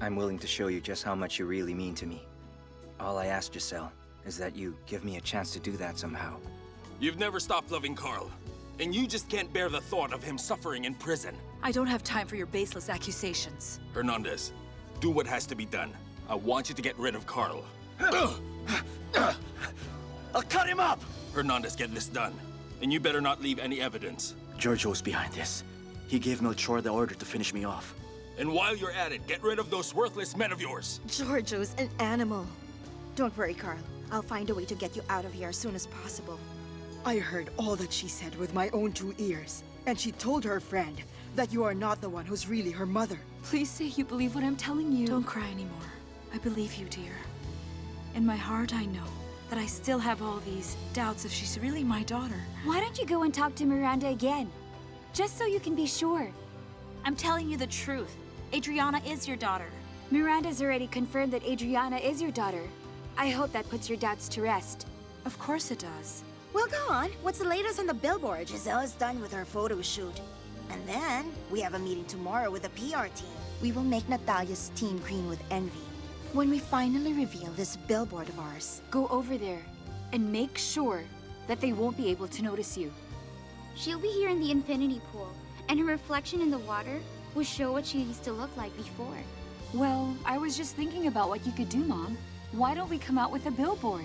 I'm willing to show you just how much you really mean to me. All I ask, Giselle, is that you give me a chance to do that somehow. You've never stopped loving Karl, and you just can't bear the thought of him suffering in prison. I don't have time for your baseless accusations. Hernandez, do what has to be done. I want you to get rid of Karl. I'll cut him up! Hernandez, get this done. And you better not leave any evidence. Giorgio's behind this. He gave Melchor the order to finish me off. And while you're at it, get rid of those worthless men of yours. Giorgio's an animal. Don't worry, Karl. I'll find a way to get you out of here as soon as possible. I heard all that she said with my own 2 ears. And she told her friend that you are not the one who's really her mother. Please say you believe what I'm telling you. Don't cry anymore. I believe you, dear. In my heart, I know that I still have all these doubts if she's really my daughter. Why don't you go and talk to Miranda again? Just so you can be sure. I'm telling you the truth. Adriana is your daughter. Miranda's already confirmed that Adriana is your daughter. I hope that puts your doubts to rest. Of course it does. Well, go on. What's the latest on the billboard? Giselle is done with her photo shoot. And then, we have a meeting tomorrow with the PR team. We will make Natalia's team green with envy. When we finally reveal this billboard of ours. Go over there and make sure that they won't be able to notice you. She'll be here in the infinity pool, and her reflection in the water will show what she used to look like before. Well, I was just thinking about what you could do, Mom. Why don't we come out with a billboard?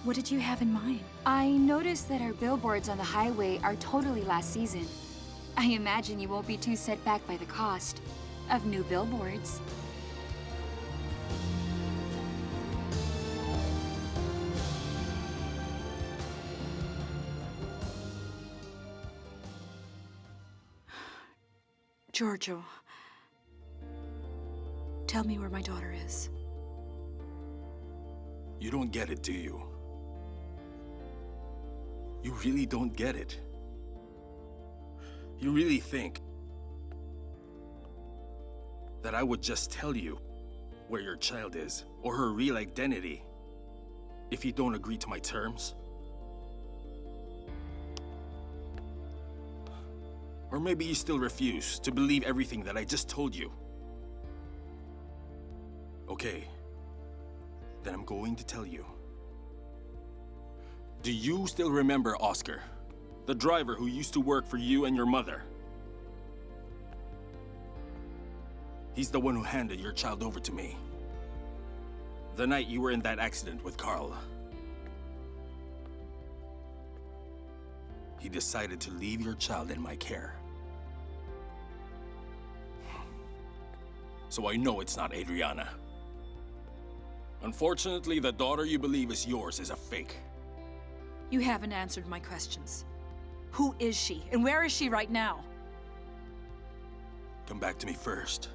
What did you have in mind? I noticed that our billboards on the highway are totally last season. I imagine you won't be too set back by the cost of new billboards. Giorgio, tell me where my daughter is. You don't get it, do you? You really don't get it. You really think that I would just tell you where your child is or her real identity if you don't agree to my terms? Or maybe you still refuse to believe everything that I just told you. Okay, then I'm going to tell you. Do you still remember Oscar, the driver who used to work for you and your mother? He's the one who handed your child over to me. The night you were in that accident with Karl. He decided to leave your child in my care. So I know it's not Adriana. Unfortunately, the daughter you believe is yours is a fake. You haven't answered my questions. Who is she, and where is she right now? Come back to me first.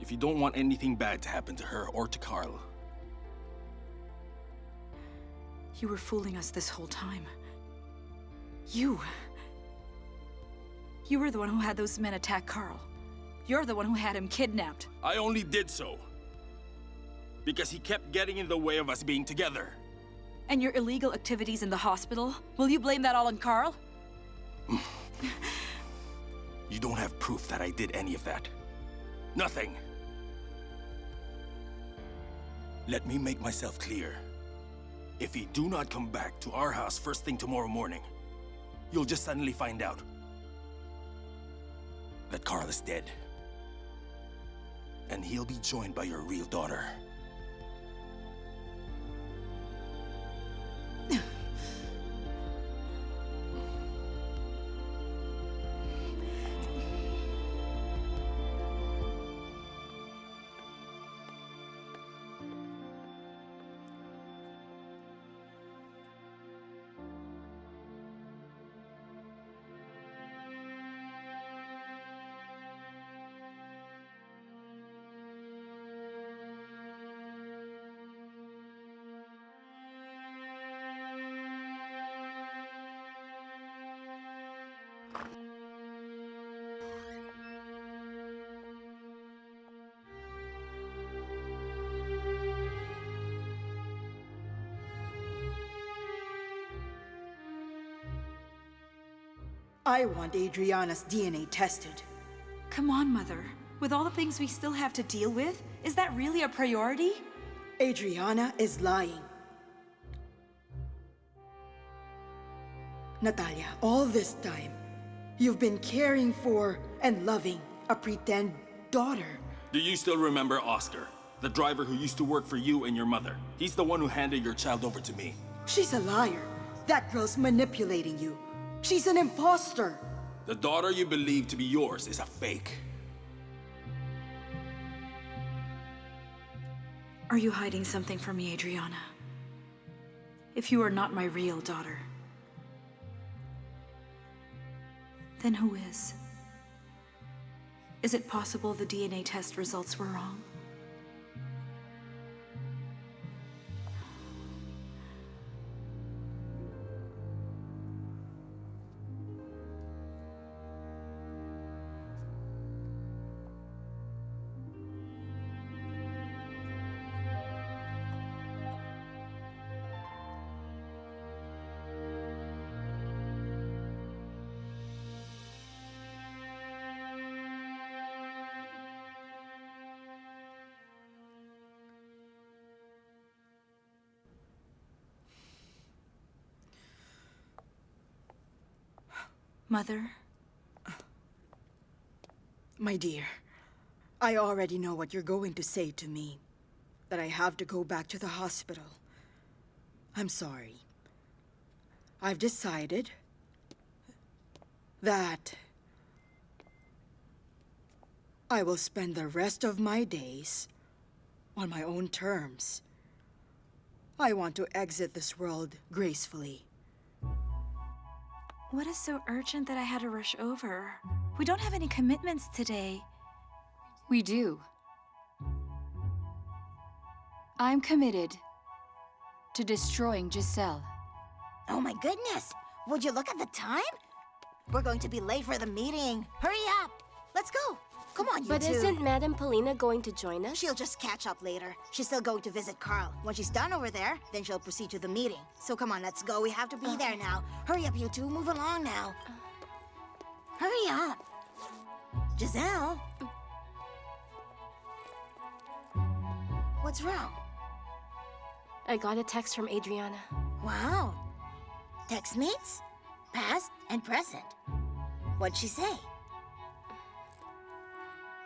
If you don't want anything bad to happen to her or to Karl. You were fooling us this whole time. You were the one who had those men attack Karl. You're the one who had him kidnapped. I only did so because he kept getting in the way of us being together. And your illegal activities in the hospital? Will you blame that all on Karl? You don't have proof that I did any of that. Nothing. Let me make myself clear. If you do not come back to our house first thing tomorrow morning, you'll just suddenly find out that Karl is dead. And he'll be joined by your real daughter. I want Adriana's DNA tested. Come on, Mother. With all the things we still have to deal with, is that really a priority? Adriana is lying. Natalia, all this time, you've been caring for and loving a pretend daughter. Do you still remember Oscar? The driver who used to work for you and your mother. He's the one who handed your child over to me. She's a liar. That girl's manipulating you. She's an imposter. The daughter you believe to be yours is a fake. Are you hiding something from me, Adriana? If you are not my real daughter, then who is? Is it possible the DNA test results were wrong? Mother? My dear, I already know what you're going to say to me. That I have to go back to the hospital. I'm sorry. I've decided that I will spend the rest of my days on my own terms. I want to exit this world gracefully. What is so urgent that I had to rush over? We don't have any commitments today. We do. I'm committed to destroying Giselle. Oh my goodness! Would you look at the time? We're going to be late for the meeting. Hurry up! Let's go! Come on, you But two. isn't Madame Paulina going to join us? She'll just catch up later. She's still going to visit Karl. When she's done over there, then she'll proceed to the meeting. So come on, let's go. We have to be there now. Hurry up, you two. Move along now. Hurry up. Giselle? What's wrong? I got a text from Adriana. Wow. Text mates? Past and present. What'd she say?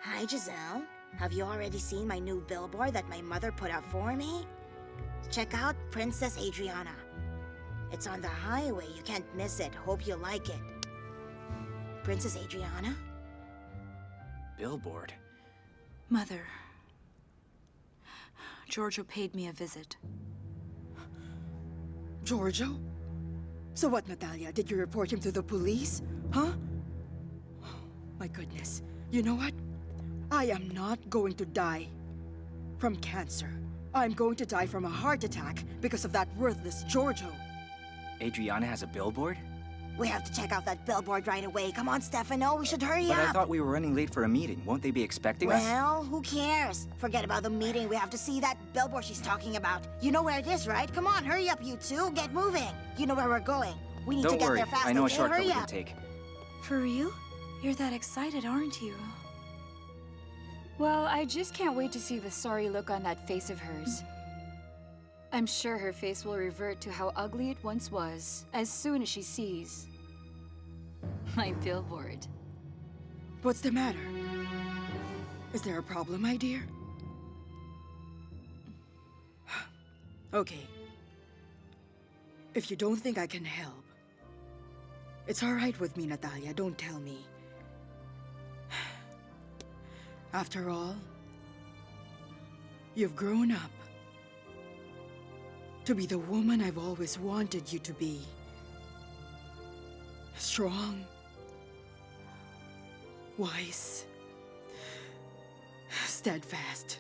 Hi, Giselle. Have you already seen my new billboard that my mother put up for me? Check out Princess Adriana. It's on the highway. You can't miss it. Hope you like it. Princess Adriana? Billboard? Mother, Giorgio paid me a visit. Giorgio? So what, Natalia? Did you report him to the police? Huh? My goodness. You know what? I am not going to die from cancer. I'm going to die from a heart attack because of that worthless Giorgio. Adriana has a billboard? We have to check out that billboard right away. Come on, Stefano. We should hurry But up. I thought we were running late for a meeting. Won't they be expecting us? Well, who cares? Forget about the meeting. We have to see that billboard she's talking about. You know where it is, right? Come on, hurry up, you two. Get moving. You know where we're going. We need to Don't get worry. there fast. I know a Okay? shortcut Hurry we can up. take. For real? You're that excited, aren't you? Well, I just can't wait to see the sorry look on that face of hers. I'm sure her face will revert to how ugly it once was as soon as she sees my billboard. What's the matter? Is there a problem, my dear? Okay. If you don't think I can help, it's all right with me, Natalia. Don't tell me. After all, you've grown up to be the woman I've always wanted you to be. Strong, wise, steadfast.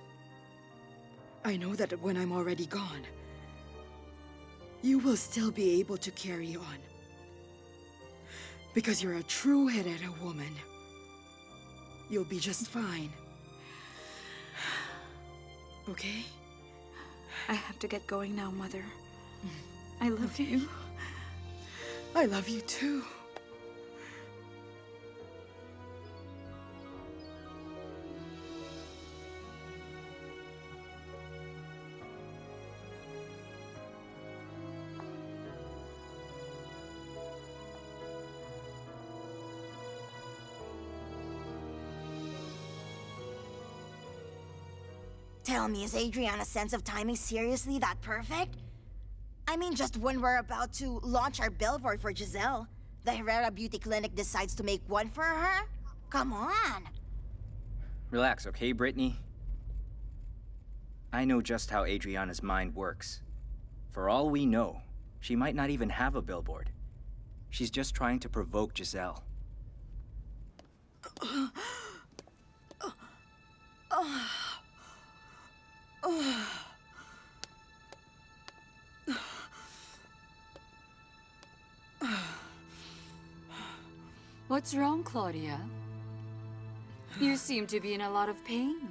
I know that when I'm already gone, you will still be able to carry on. Because you're a true Herrera woman. You'll be just fine. Okay? I have to get going now, Mother. I love you. I love you too. Tell me, is Adriana's sense of timing seriously that perfect? I mean, just when we're about to launch our billboard for Giselle, the Herrera Beauty Clinic decides to make one for her? Come on! Relax, okay, Brittany? I know just how Adriana's mind works. For all we know, she might not even have a billboard. She's just trying to provoke Giselle. What's wrong, Claudia? You seem to be in a lot of pain.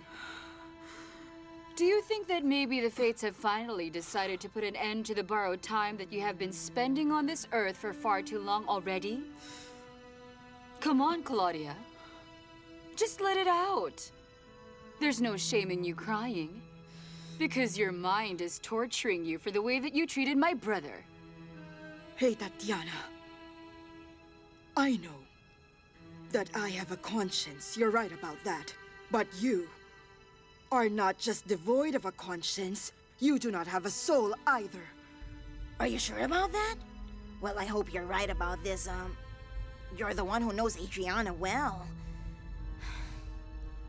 Do you think that maybe the fates have finally decided to put an end to the borrowed time that you have been spending on this earth for far too long already? Come on, Claudia. Just let it out. There's no shame in you crying, because your mind is torturing you for the way that you treated my brother. Hey, Tatiana. I know that I have a conscience. You're right about that. But you are not just devoid of a conscience, you do not have a soul either. Are you sure about that? Well, I hope you're right about this, You're the one who knows Adriana well.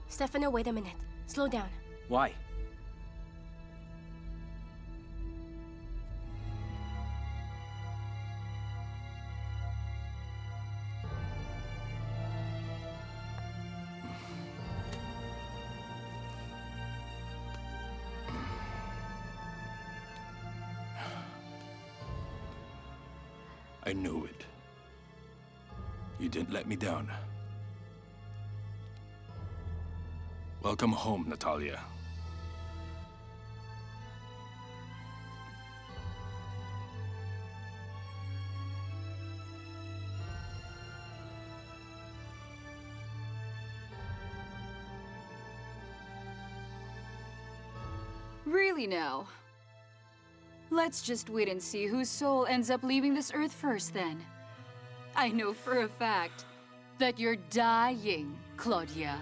Stefano, wait a minute. Slow down. Why? I knew it. You didn't let me down. Welcome home, Natalia. Really now? Let's just wait and see whose soul ends up leaving this earth first, then. I know for a fact that you're dying, Claudia.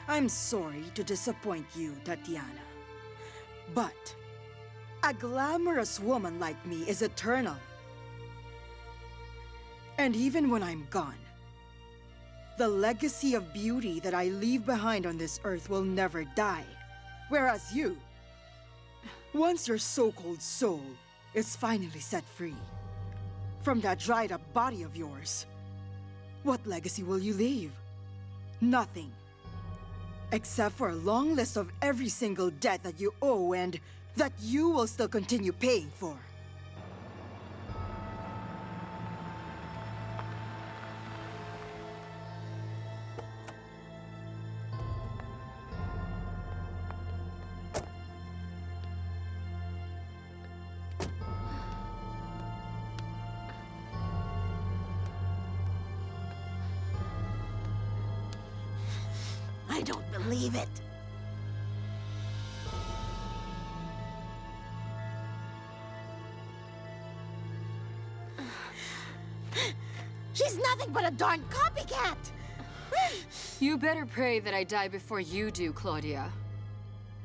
I'm sorry to disappoint you, Tatiana. But a glamorous woman like me is eternal. And even when I'm gone, the legacy of beauty that I leave behind on this earth will never die. Whereas you, once your so-called soul is finally set free from that dried-up body of yours, what legacy will you leave? Nothing. Except for a long list of every single debt that you owe and that you will still continue paying for. I don't believe it. She's nothing but a darn copycat! You better pray that I die before you do, Claudia.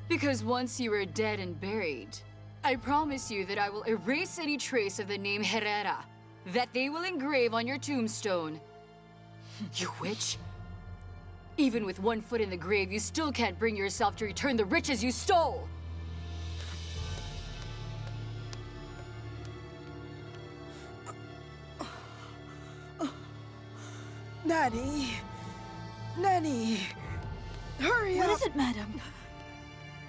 Because once you are dead and buried, I promise you that I will erase any trace of the name Herrera that they will engrave on your tombstone. You witch! Even with one foot in the grave, you still can't bring yourself to return the riches you stole! Nanny! Nanny! Hurry up! What is it, madam?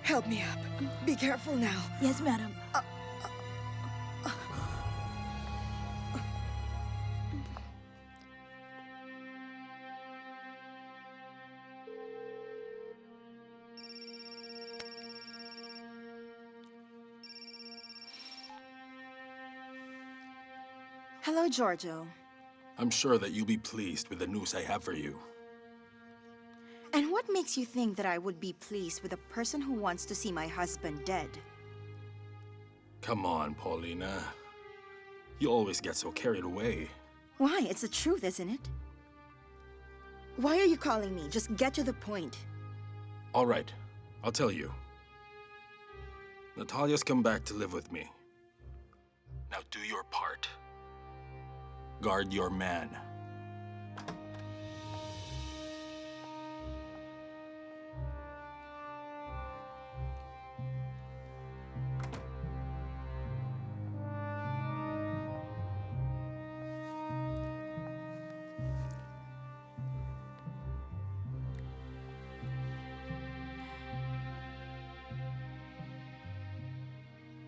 Help me up. Be careful now. Yes, madam. Hello, Giorgio. I'm sure that you'll be pleased with the news I have for you. And what makes you think that I would be pleased with a person who wants to see my husband dead? Come on, Paulina. You always get so carried away. Why? It's the truth, isn't it? Why are you calling me? Just get to the point. All right. I'll tell you. Natalia's come back to live with me. Now do your part. Guard your man.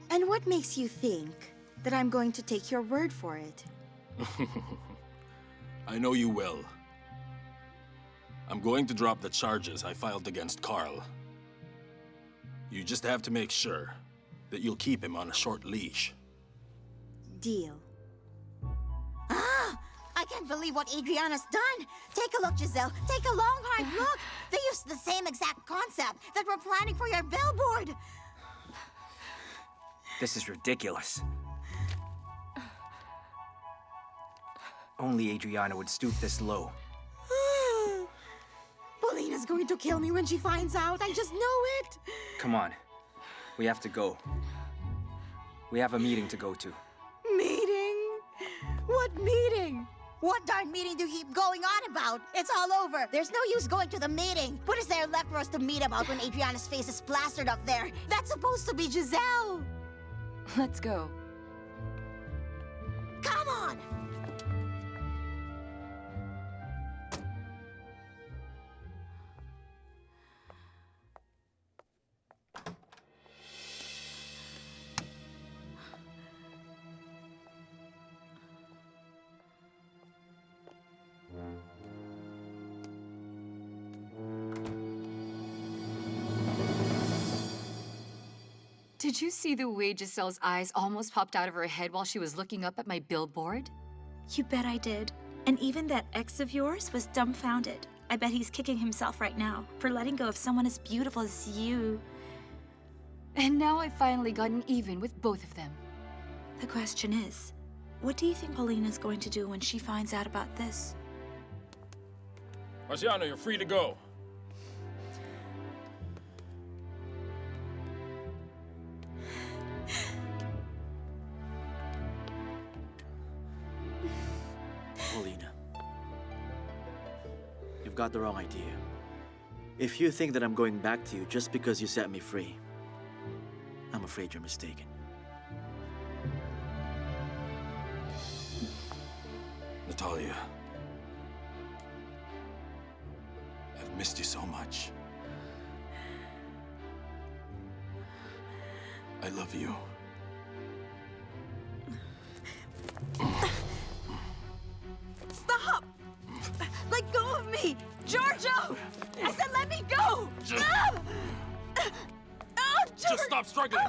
And what makes you think that I'm going to take your word for it? I know you will. I'm going to drop the charges I filed against Karl. You just have to make sure that you'll keep him on a short leash. Deal. Ah! I can't believe what Adriana's done! Take a look, Giselle. Take a long, hard look! They used the same exact concept that we're planning for your billboard! This is ridiculous. Only Adriana would stoop this low. Paulina's going to kill me when she finds out. I just know it. Come on. We have to go. We have a meeting to go to. Meeting? What meeting? What darn meeting do you keep going on about? It's all over. There's no use going to the meeting. What is there left for us to meet about when Adriana's face is plastered up there? That's supposed to be Giselle. Let's go. Come on! Did you see the way Giselle's eyes almost popped out of her head while she was looking up at my billboard? You bet I did. And even that ex of yours was dumbfounded. I bet he's kicking himself right now for letting go of someone as beautiful as you. And now I've finally gotten even with both of them. The question is, what do you think Paulina's going to do when she finds out about this? Marciano, you're free to go. Paulina, you've got the wrong idea. If you think that I'm going back to you just because you set me free, I'm afraid you're mistaken. Natalia, I've missed you so much. I love you. Stop! Let go of me! Giorgio! I said let me go! Just, Oh, just stop struggling!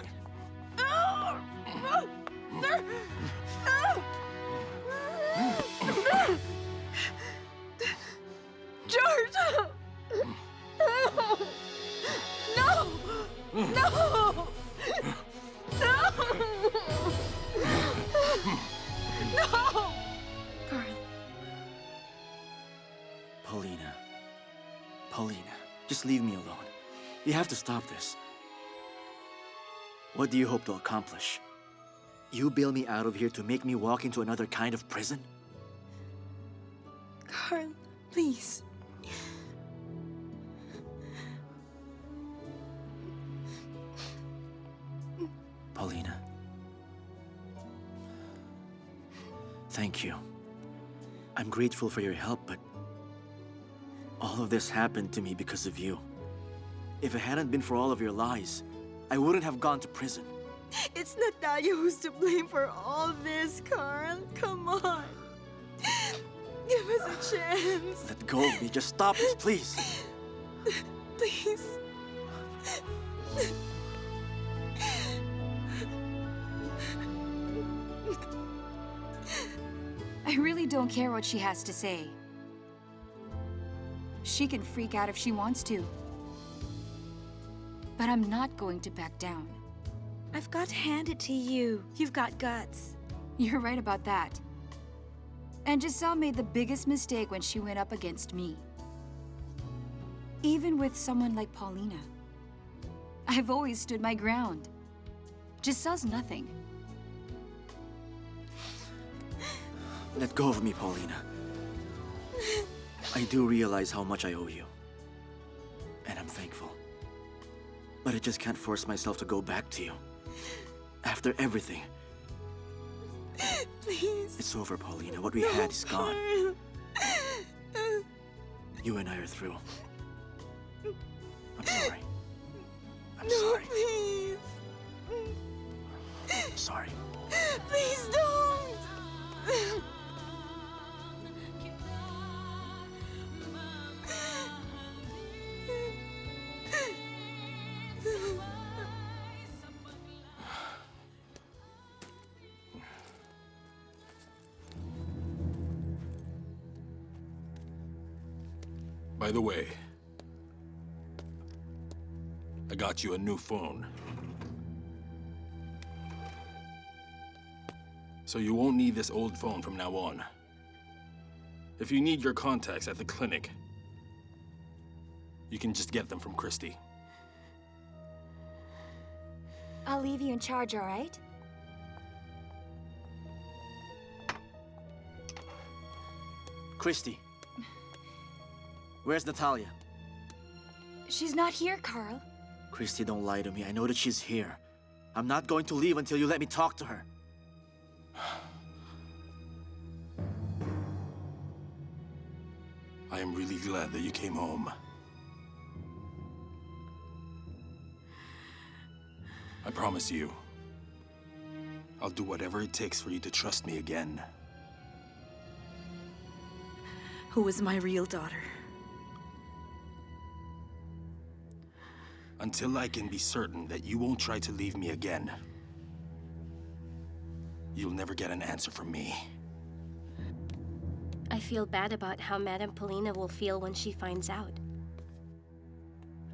Giorgio! No! No! No! No! Karl. Paulina, just leave me alone. You have to stop this. What do you hope to accomplish? You bail me out of here to make me walk into another kind of prison? Karl, please. Paulina. Thank you. I'm grateful for your help, but all of this happened to me because of you. If it hadn't been for all of your lies, I wouldn't have gone to prison. It's Natalia who's to blame for all this, Karl. Come on. Give us a chance. Let go of me. Just stop this, please. Please. I really don't care what she has to say. She can freak out if she wants to. But I'm not going to back down. I've got to hand it to you. You've got guts. You're right about that. And Giselle made the biggest mistake when she went up against me. Even with someone like Paulina. I've always stood my ground. Giselle's nothing. Let go of me, Paulina. I do realize how much I owe you. And I'm thankful. But I just can't force myself to go back to you. After everything. Please. It's over, Paulina. What we had is gone. You and I are through. I'm sorry. I'm sorry. Please. I'm sorry. Please don't. By the way, I got you a new phone. So you won't need this old phone from now on. If you need your contacts at the clinic, you can just get them from Christy. I'll leave you in charge, all right? Christy. Where's Natalia? She's not here, Karl. Christy, don't lie to me. I know that she's here. I'm not going to leave until you let me talk to her. I am really glad that you came home. I promise you, I'll do whatever it takes for you to trust me again. Who is my real daughter? Until I can be certain that you won't try to leave me again, you'll never get an answer from me. I feel bad about how Madame Paulina will feel when she finds out.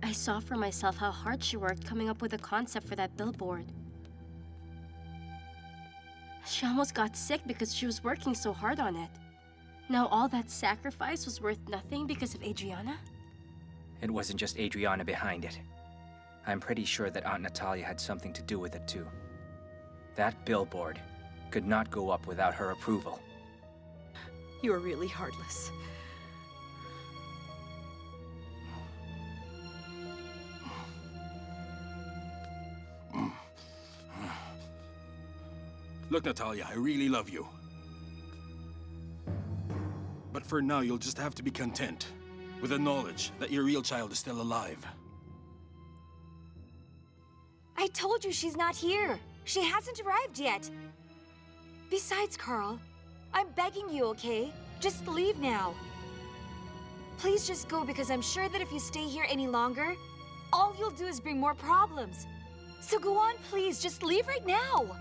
I saw for myself how hard she worked coming up with a concept for that billboard. She almost got sick because she was working so hard on it. Now all that sacrifice was worth nothing because of Adriana? It wasn't just Adriana behind it. I'm pretty sure that Aunt Natalia had something to do with it too. That billboard could not go up without her approval. You're really heartless. Look, Natalia, I really love you. But for now, you'll just have to be content with the knowledge that your real child is still alive. I told you she's not here. She hasn't arrived yet. Besides, Karl, I'm begging you, okay? Just leave now. Please just go, because I'm sure that if you stay here any longer, all you'll do is bring more problems. So go on, please. Just leave right now.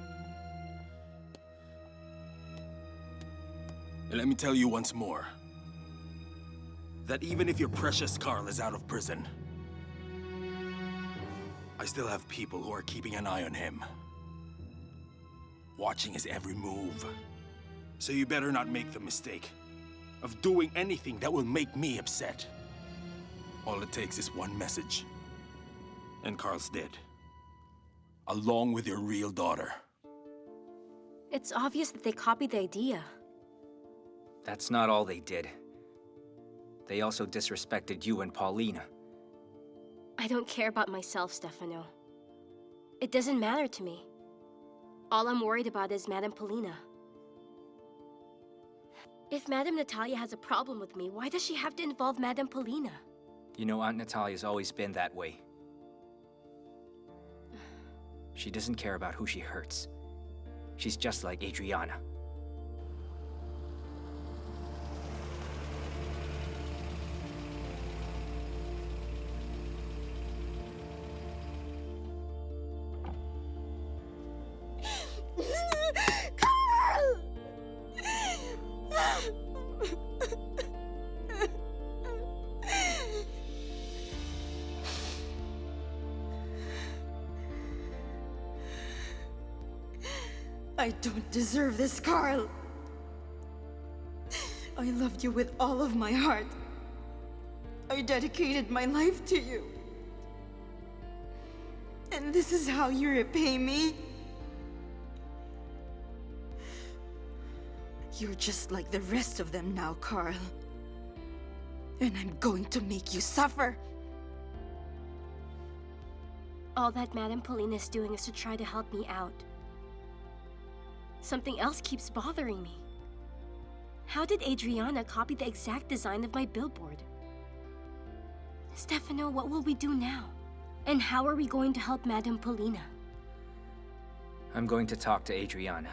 And let me tell you once more, that even if your precious Karl is out of prison, I still have people who are keeping an eye on him, watching his every move. So you better not make the mistake of doing anything that will make me upset. All it takes is one message, and Karl's dead, along with your real daughter. It's obvious that they copied the idea. That's not all they did. They also disrespected you and Paulina. I don't care about myself, Stefano. It doesn't matter to me. All I'm worried about is Madame Paulina. If Madame Natalia has a problem with me, why does she have to involve Madame Paulina? You know, Aunt Natalia's always been that way. She doesn't care about who she hurts. She's just like Adriana. I don't deserve this, Karl. I loved you with all of my heart. I dedicated my life to you. And this is how you repay me? You're just like the rest of them now, Karl. And I'm going to make you suffer. All that Madame Paulina is doing is to try to help me out. Something else keeps bothering me. How did Adriana copy the exact design of my billboard? Stefano, what will we do now? And how are we going to help Madame Paulina? I'm going to talk to Adriana.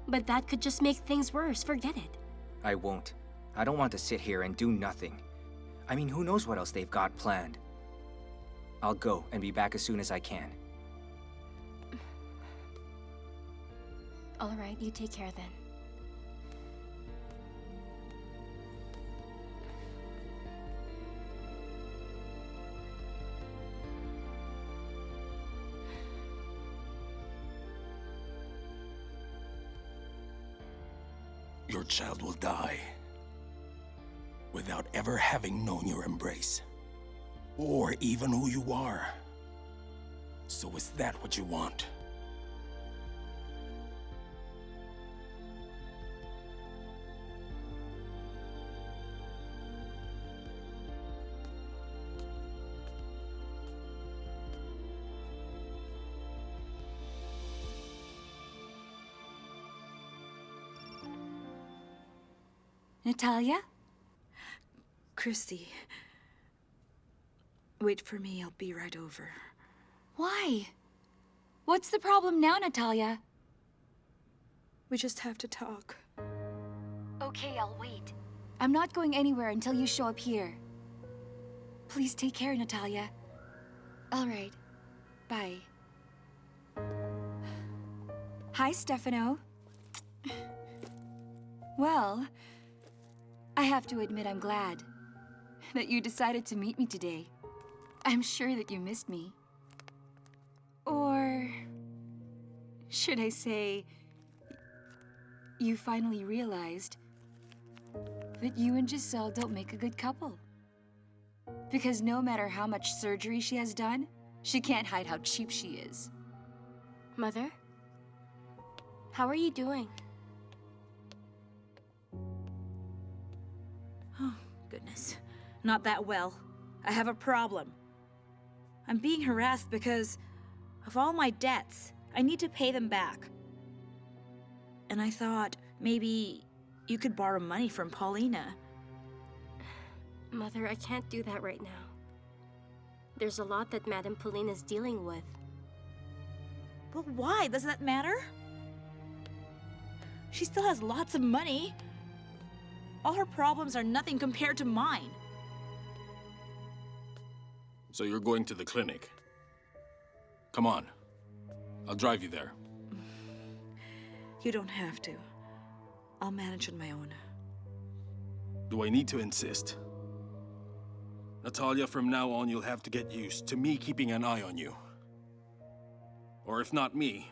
But that could just make things worse. Forget it. I won't. I don't want to sit here and do nothing. I mean, who knows what else they've got planned? I'll go and be back as soon as I can. All right, you take care then. Your child will die without ever having known your embrace, or even who you are. So is that what you want? Natalia? Christy. Wait for me, I'll be right over. Why? What's the problem now, Natalia? We just have to talk. Okay, I'll wait. I'm not going anywhere until you show up here. Please take care, Natalia. All right. Bye. Hi, Stefano. Well, I have to admit I'm glad that you decided to meet me today. I'm sure that you missed me. Or should I say, you finally realized that you and Giselle don't make a good couple. Because no matter how much surgery she has done, she can't hide how cheap she is. Mother? How are you doing? Oh, goodness. Not that well. I have a problem. I'm being harassed because of all my debts. I need to pay them back. And I thought maybe you could borrow money from Paulina. Mother, I can't do that right now. There's a lot that Madame Paulina is dealing with. But why? Does that matter? She still has lots of money. All her problems are nothing compared to mine. So you're going to the clinic. Come on. I'll drive you there. You don't have to. I'll manage on my own. Do I need to insist? Natalia, from now on, you'll have to get used to me keeping an eye on you. Or if not me,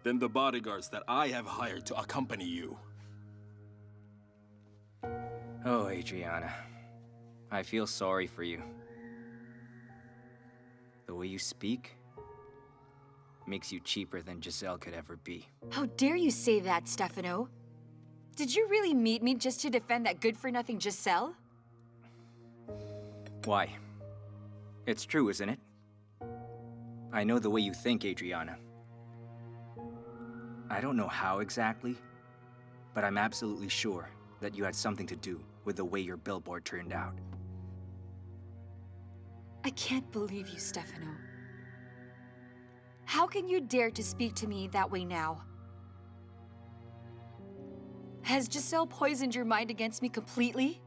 then the bodyguards that I have hired to accompany you. Oh, Adriana. I feel sorry for you. The way you speak makes you cheaper than Giselle could ever be. How dare you say that, Stefano? Did you really meet me just to defend that good-for-nothing Giselle? Why? It's true, isn't it? I know the way you think, Adriana. I don't know how exactly, but I'm absolutely sure that you had something to do with the way your billboard turned out. I can't believe you, Stefano. How can you dare to speak to me that way now? Has Giselle poisoned your mind against me completely?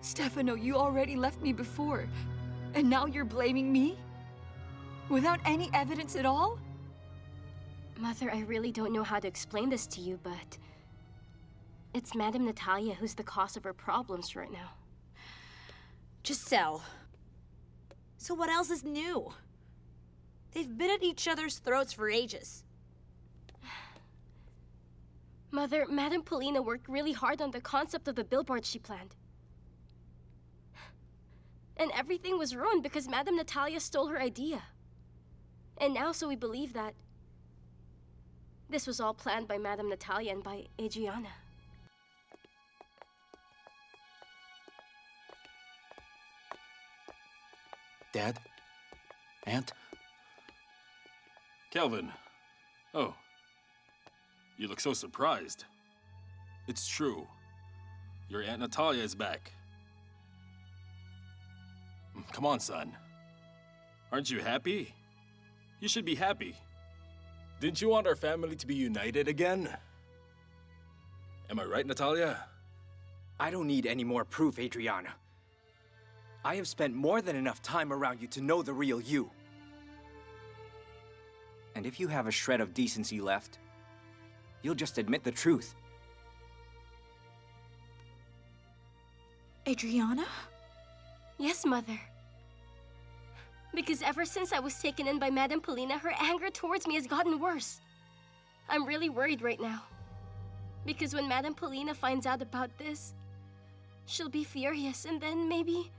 Stefano, you already left me before, and now you're blaming me? Without any evidence at all? Mother, I really don't know how to explain this to you, but it's Madame Natalia who's the cause of her problems right now. Giselle. So what else is new? They've been at each other's throats for ages. Mother, Madame Paulina worked really hard on the concept of the billboard she planned. And everything was ruined because Madame Natalia stole her idea. And now so we believe that this was all planned by Madame Natalia and by Adriana. Dad? Aunt? Kelvin. Oh. You look so surprised. It's true. Your Aunt Natalia is back. Come on, son. Aren't you happy? You should be happy. Didn't you want our family to be united again? Am I right, Natalia? I don't need any more proof, Adriana. I have spent more than enough time around you to know the real you. And if you have a shred of decency left, you'll just admit the truth. Adriana? Yes, Mother. Because ever since I was taken in by Madame Paulina, her anger towards me has gotten worse. I'm really worried right now. Because when Madame Paulina finds out about this, she'll be furious, and then maybe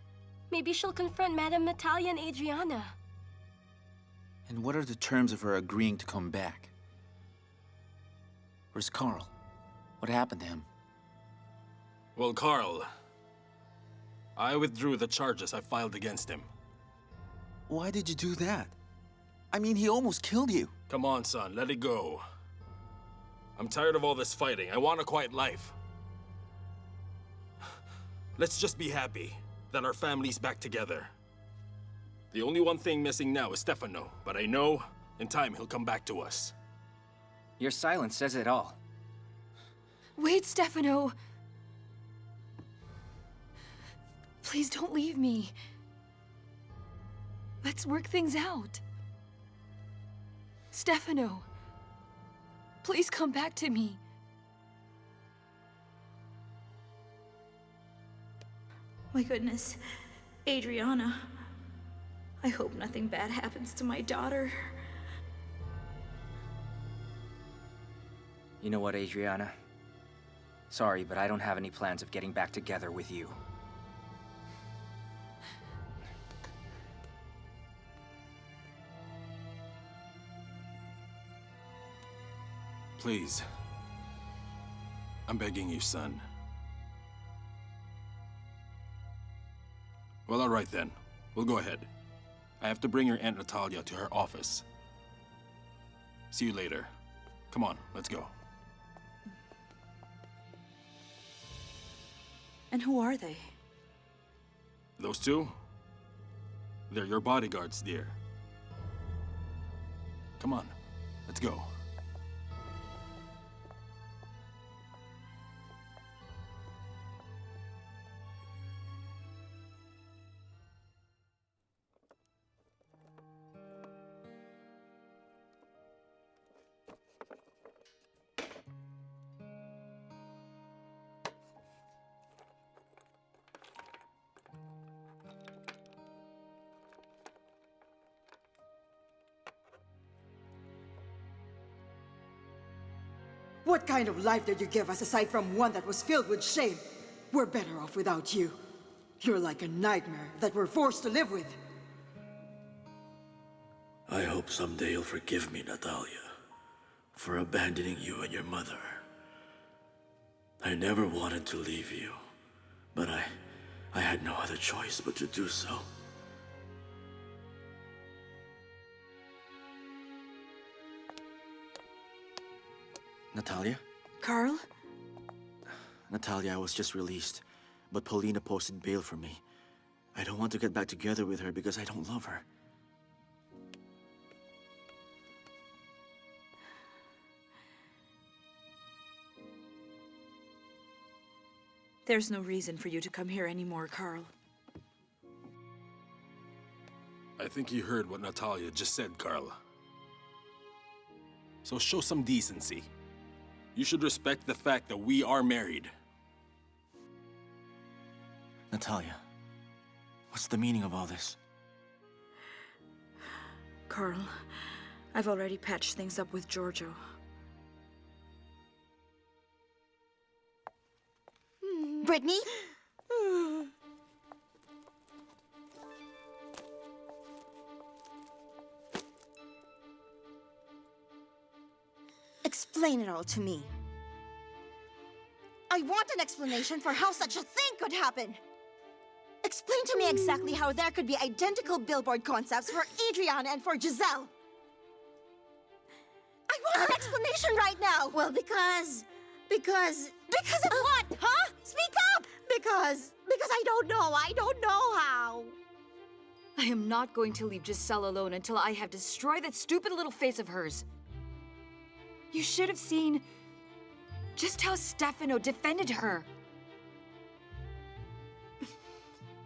she'll confront Madame Natalia and Adriana. And what are the terms of her agreeing to come back? Where's Karl? What happened to him? Well, Karl, I withdrew the charges I filed against him. Why did you do that? I mean, he almost killed you. Come on, son, let it go. I'm tired of all this fighting. I want a quiet life. Let's just be happy that our family's back together. The only one thing missing now is Stefano, but I know in time he'll come back to us. Your silence says it all. Wait, Stefano! Please don't leave me. Let's work things out. Stefano, please come back to me. My goodness. Adriana. I hope nothing bad happens to my daughter. You know what, Adriana? Sorry, but I don't have any plans of getting back together with you. Please. I'm begging you, son. Well, all right then. We'll go ahead. I have to bring your Aunt Natalia to her office. See you later. Come on, let's go. And who are they? Those two? They're your bodyguards, dear. Come on, let's go. What kind of life did you give us aside from one that was filled with shame? We're better off without you. You're like a nightmare that we're forced to live with. I hope someday you'll forgive me, Natalia, for abandoning you and your mother. I never wanted to leave you, but I had no other choice but to do so. Natalia? Karl? Natalia, I was just released, but Paulina posted bail for me. I don't want to get back together with her because I don't love her. There's no reason for you to come here anymore, Karl. I think you heard what Natalia just said, Karl. So show some decency. You should respect the fact that we are married. Natalia, what's the meaning of all this? Karl, I've already patched things up with Giorgio. Brittany? Explain it all to me. I want an explanation for how such a thing could happen. Explain to me exactly how there could be identical billboard concepts for Adriana and for Giselle. I want an explanation right now! Well, because... Because of what, huh? Speak up! Because I don't know how. I am not going to leave Giselle alone until I have destroyed that stupid little face of hers. You should have seen just how Stefano defended her.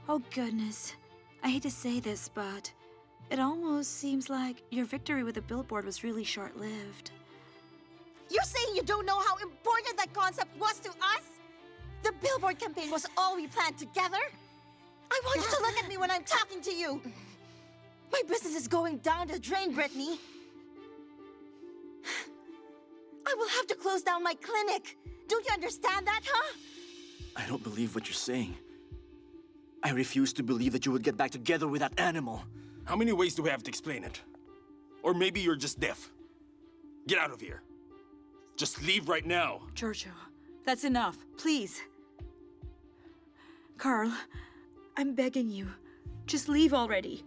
Oh, goodness. I hate to say this, but it almost seems like your victory with the billboard was really short-lived. You're saying you don't know how important that concept was to us? The billboard campaign was all we planned together? I want you to look at me when I'm talking to you. My business is going down the drain, Brittany. I will have to close down my clinic. Don't you understand that, huh? I don't believe what you're saying. I refuse to believe that you would get back together with that animal. How many ways do we have to explain it? Or maybe you're just deaf. Get out of here. Just leave right now. Giorgio, that's enough, please. Karl, I'm begging you. Just leave already.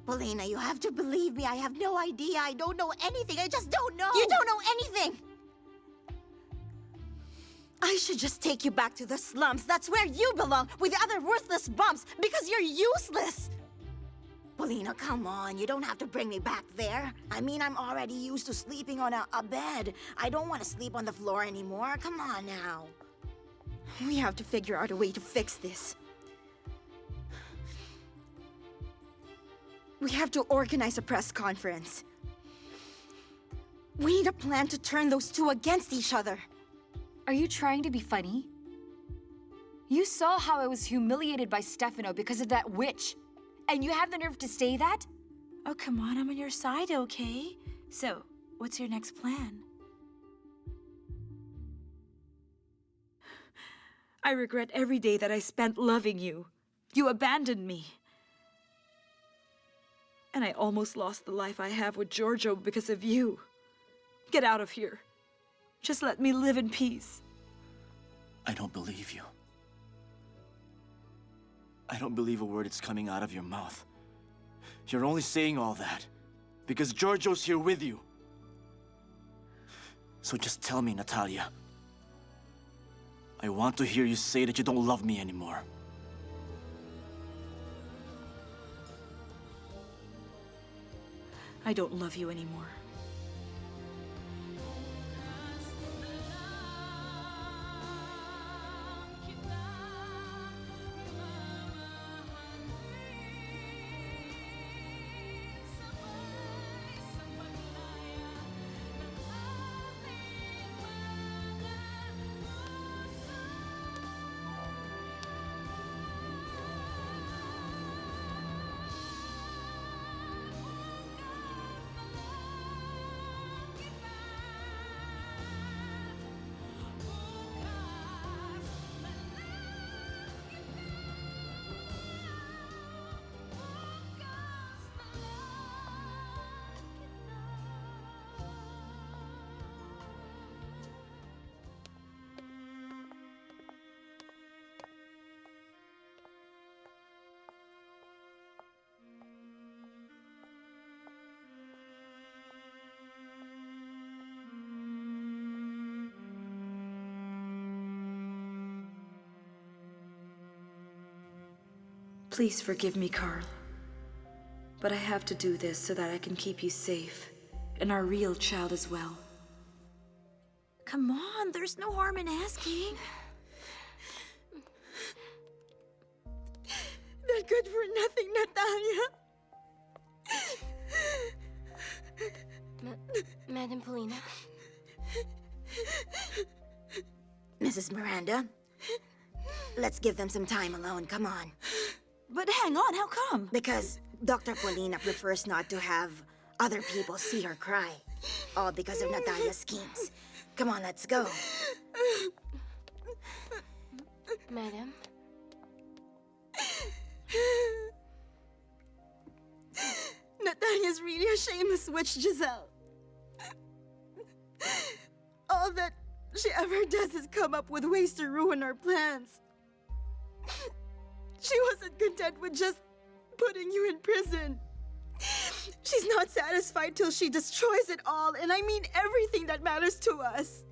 Paulina, you have to believe me. I have no idea. I don't know anything. I just don't know. You don't know anything. I should just take you back to the slums. That's where you belong, with the other worthless bumps, because you're useless. Paulina, come on. You don't have to bring me back there. I mean, I'm already used to sleeping on a bed. I don't want to sleep on the floor anymore. Come on now. We have to figure out a way to fix this. We have to organize a press conference. We need a plan to turn those two against each other. Are you trying to be funny? You saw how I was humiliated by Stefano because of that witch. And you have the nerve to say that? Oh, come on, I'm on your side, okay? So, what's your next plan? I regret every day that I spent loving you. You abandoned me. And I almost lost the life I have with Giorgio because of you. Get out of here. Just let me live in peace. I don't believe you. I don't believe a word that's coming out of your mouth. You're only saying all that because Giorgio's here with you. So just tell me, Natalia. I want to hear you say that you don't love me anymore. I don't love you anymore. Please forgive me, Karl. But I have to do this so that I can keep you safe, and our real child as well. Come on, there's no harm in asking. They're good for nothing, Natalia. Madam Paulina. Mrs. Miranda, let's give them some time alone. Come on. But hang on, how come? Because Dr. Paulina prefers not to have other people see her cry. All because of Natalia's schemes. Come on, let's go. Madam? Natalia's really a shameless witch, Giselle. she ever does is come up with ways to ruin our plans. She wasn't content with just putting you in prison. She's not satisfied till she destroys it all, and I mean everything that matters to us.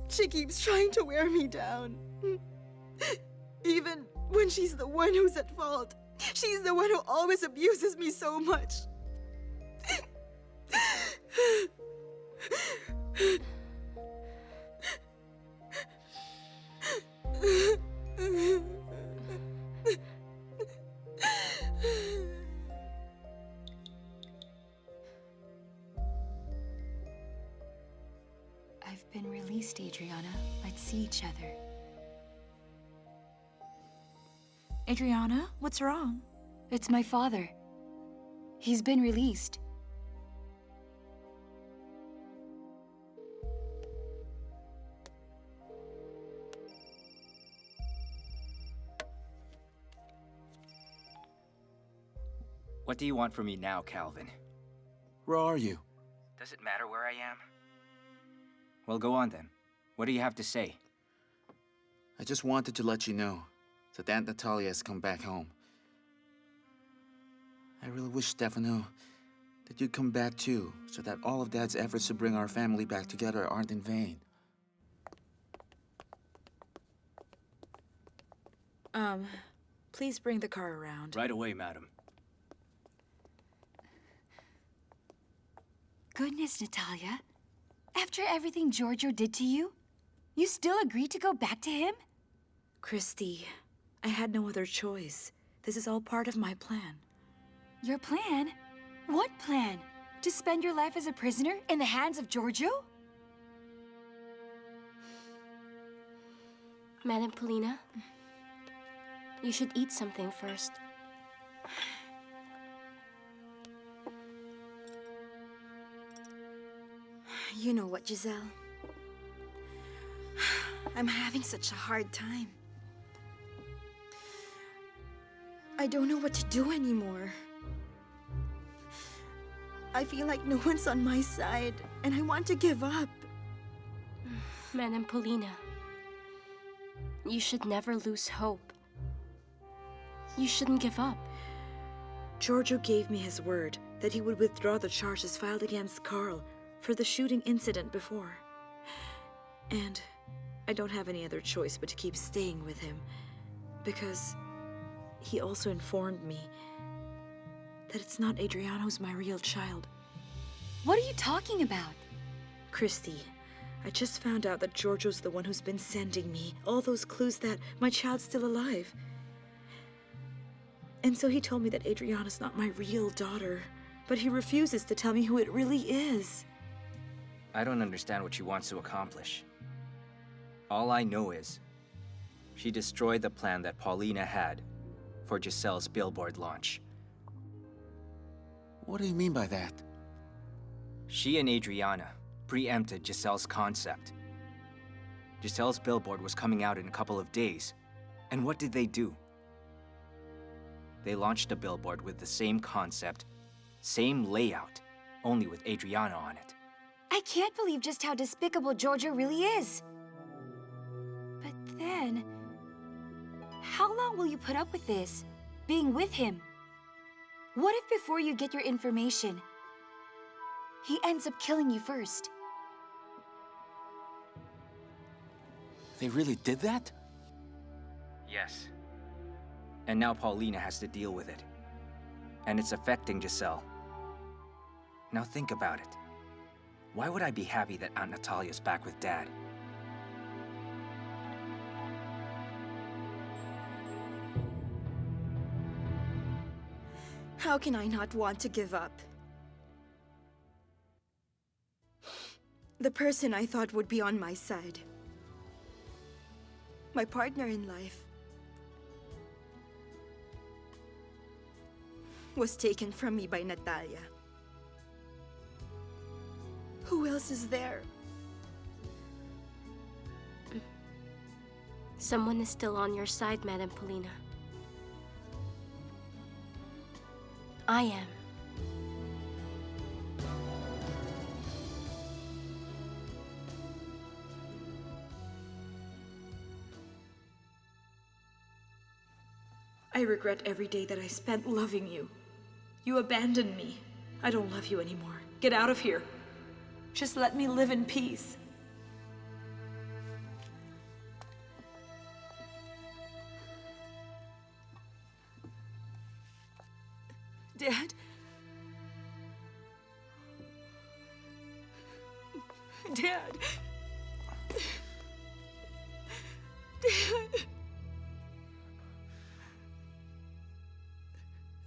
She keeps trying to wear me down. Even when she's the one who's at fault. She's the one who always abuses me so much. I've been released, Adriana. Let's see each other. Adriana, what's wrong? It's my father. He's been released. What do you want from me now, Calvin? Where are you? Does it matter where I am? Well, go on then. What do you have to say? I just wanted to let you know that Aunt Natalia has come back home. I really wish, Stefano, that you'd come back too, so that all of Dad's efforts to bring our family back together aren't in vain. Please bring the car around. Right away, madam. Goodness, Natalia. After everything Giorgio did to you, you still agreed to go back to him? Christy, I had no other choice. This is all part of my plan. Your plan? What plan? To spend your life as a prisoner in the hands of Giorgio? Madam Paulina, you should eat something first. You know what, Giselle? I'm having such a hard time. I don't know what to do anymore. I feel like no one's on my side, and I want to give up. Madam Paulina, you should never lose hope. You shouldn't give up. Giorgio gave me his word that he would withdraw the charges filed against Karl for the shooting incident before. And I don't have any other choice but to keep staying with him, because he also informed me that it's not Adriana who's my real child. What are you talking about? Christy, I just found out that Giorgio's the one who's been sending me all those clues that my child's still alive. And so he told me that Adriana's not my real daughter, but he refuses to tell me who it really is. I don't understand what she wants to accomplish. All I know is, she destroyed the plan that Paulina had for Giselle's billboard launch. What do you mean by that? She and Adriana preempted Giselle's concept. Giselle's billboard was coming out in a couple of days, and what did they do? They launched a billboard with the same concept, same layout, only with Adriana on it. I can't believe just how despicable Giorgio really is. But then, how long will you put up with this, being with him? What if before you get your information, he ends up killing you first? They really did that? Yes. And now Paulina has to deal with it. And it's affecting Giselle. Now think about it. Why would I be happy that Aunt Natalia's back with Dad? How can I not want to give up? The person I thought would be on my side. My partner in life was taken from me by Natalia. Who else is there? Someone is still on your side, Madam Paulina. I am. I regret every day that I spent loving you. You abandoned me. I don't love you anymore. Get out of here. Just let me live in peace. Dad? Dad? Dad?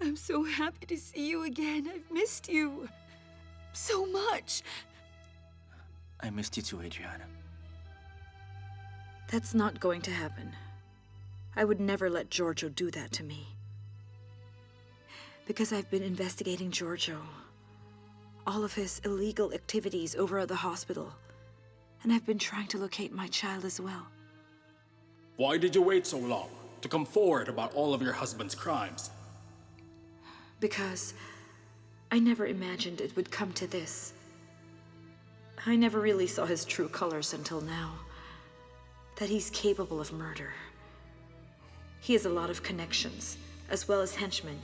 I'm so happy to see you again. I've missed you so much. I missed you too, Adriana. That's not going to happen. I would never let Giorgio do that to me. Because I've been investigating Giorgio. All of his illegal activities over at the hospital. And I've been trying to locate my child as well. Why did you wait so long to come forward about all of your husband's crimes? Because I never imagined it would come to this. I never really saw his true colors until now. That he's capable of murder. He has a lot of connections, as well as henchmen.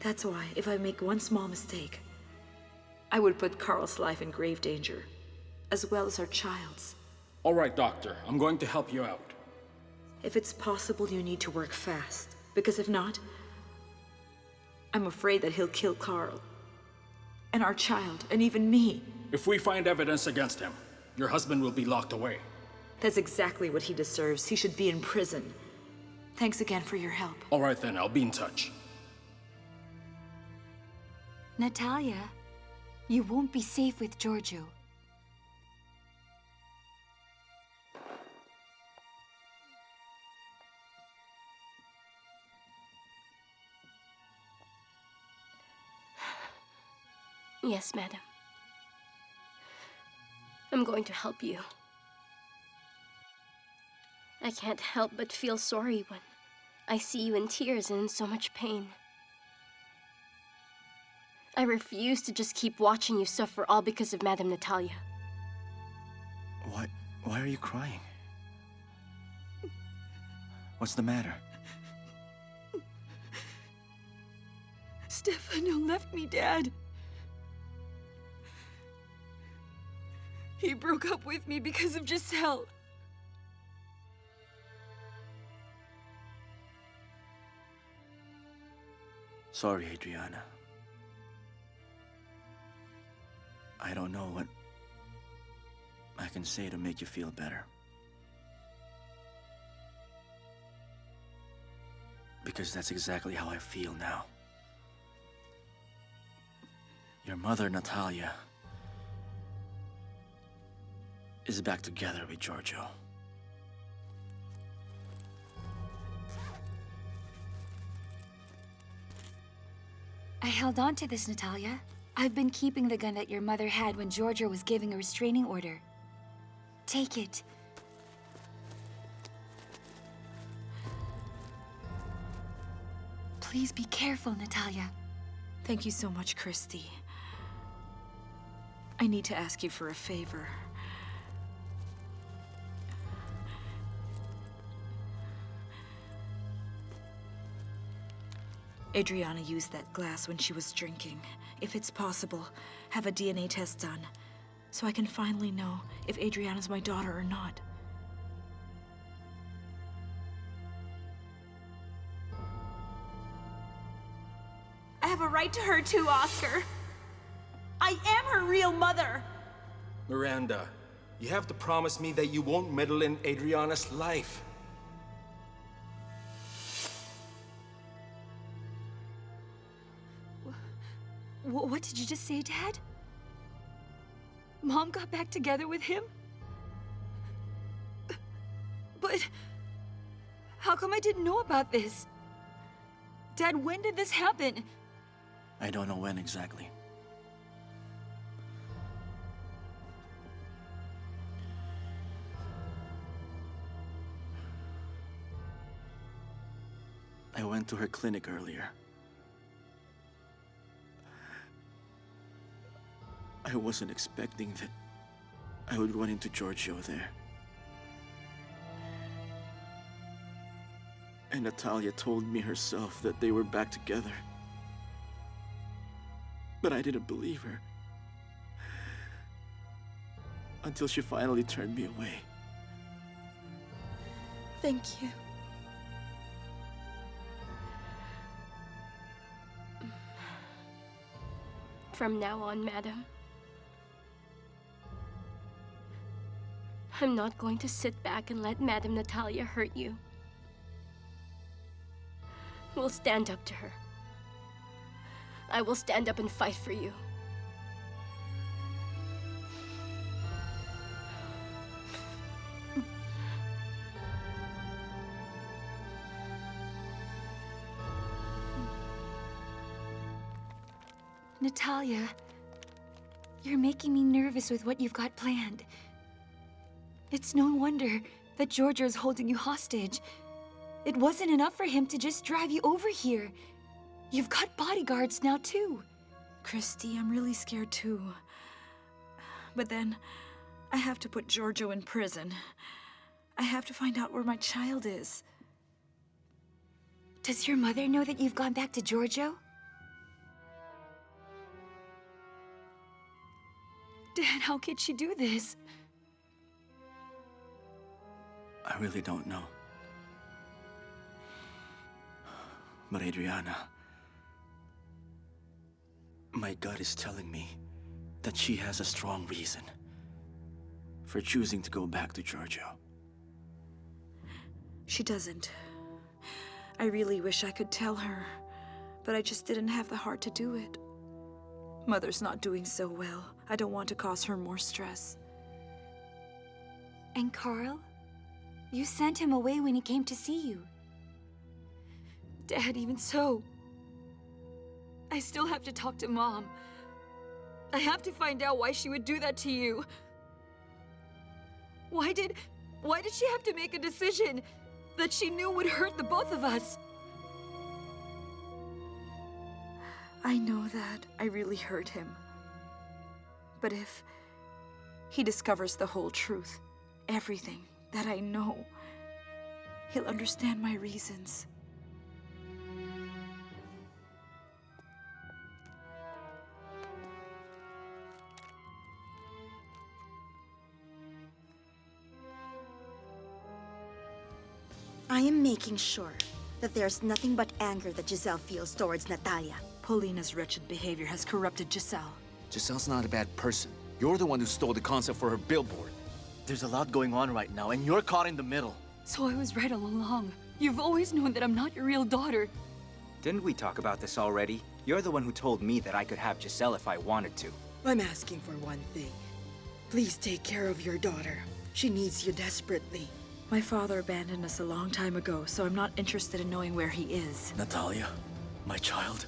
That's why, if I make one small mistake, I would put Karl's life in grave danger, as well as our child's. All right, Doctor. I'm going to help you out. If it's possible, you need to work fast. Because if not, I'm afraid that he'll kill Karl. And our child, and even me. If we find evidence against him, your husband will be locked away. That's exactly what he deserves. He should be in prison. Thanks again for your help. All right then, I'll be in touch. Natalia, you won't be safe with Giorgio. Yes, madam. I'm going to help you. I can't help but feel sorry when I see you in tears and in so much pain. I refuse to just keep watching you suffer all because of Madame Natalia. Why are you crying? What's the matter? Stefano left me, Dad. He broke up with me because of Giselle. Sorry, Adriana. I don't know what I can say to make you feel better. Because that's exactly how I feel now. Your mother, Natalia, is back together with Giorgio. I held on to this, Natalia. I've been keeping the gun that your mother had when Giorgio was giving a restraining order. Take it. Please be careful, Natalia. Thank you so much, Christy. I need to ask you for a favor. Adriana used that glass when she was drinking. If it's possible, have a DNA test done, so I can finally know if Adriana's my daughter or not. I have a right to her too, Oscar. I am her real mother. Miranda, you have to promise me that you won't meddle in Adriana's life. What did you just say, Dad? Mom got back together with him? But how come I didn't know about this? Dad, when did this happen? I don't know when exactly. I went to her clinic earlier. I wasn't expecting that I would run into Giorgio there. And Natalia told me herself that they were back together. But I didn't believe her. Until she finally turned me away. Thank you. From now on, madam, I'm not going to sit back and let Madam Natalia hurt you. We'll stand up to her. I will stand up and fight for you. Natalia, you're making me nervous with what you've got planned. It's no wonder that Giorgio's holding you hostage. It wasn't enough for him to just drive you over here. You've got bodyguards now, too. Christy, I'm really scared too. But then, I have to put Giorgio in prison. I have to find out where my child is. Does your mother know that you've gone back to Giorgio? Dad, how could she do this? I really don't know. But Adriana, my gut is telling me that she has a strong reason for choosing to go back to Giorgio. She doesn't. I really wish I could tell her, but I just didn't have the heart to do it. Mother's not doing so well. I don't want to cause her more stress. And Karl? You sent him away when he came to see you. Dad, even so, I still have to talk to Mom. I have to find out why she would do that to you. Why did she have to make a decision that she knew would hurt the both of us? I know that I really hurt him. But if he discovers the whole truth, everything that I know, he'll understand my reasons. I am making sure that there's nothing but anger that Giselle feels towards Natalia. Paulina's wretched behavior has corrupted Giselle. Giselle's not a bad person. You're the one who stole the concept for her billboard. There's a lot going on right now, and you're caught in the middle. So I was right all along. You've always known that I'm not your real daughter. Didn't we talk about this already? You're the one who told me that I could have Giselle if I wanted to. I'm asking for one thing. Please take care of your daughter. She needs you desperately. My father abandoned us a long time ago, so I'm not interested in knowing where he is. Natalia, my child.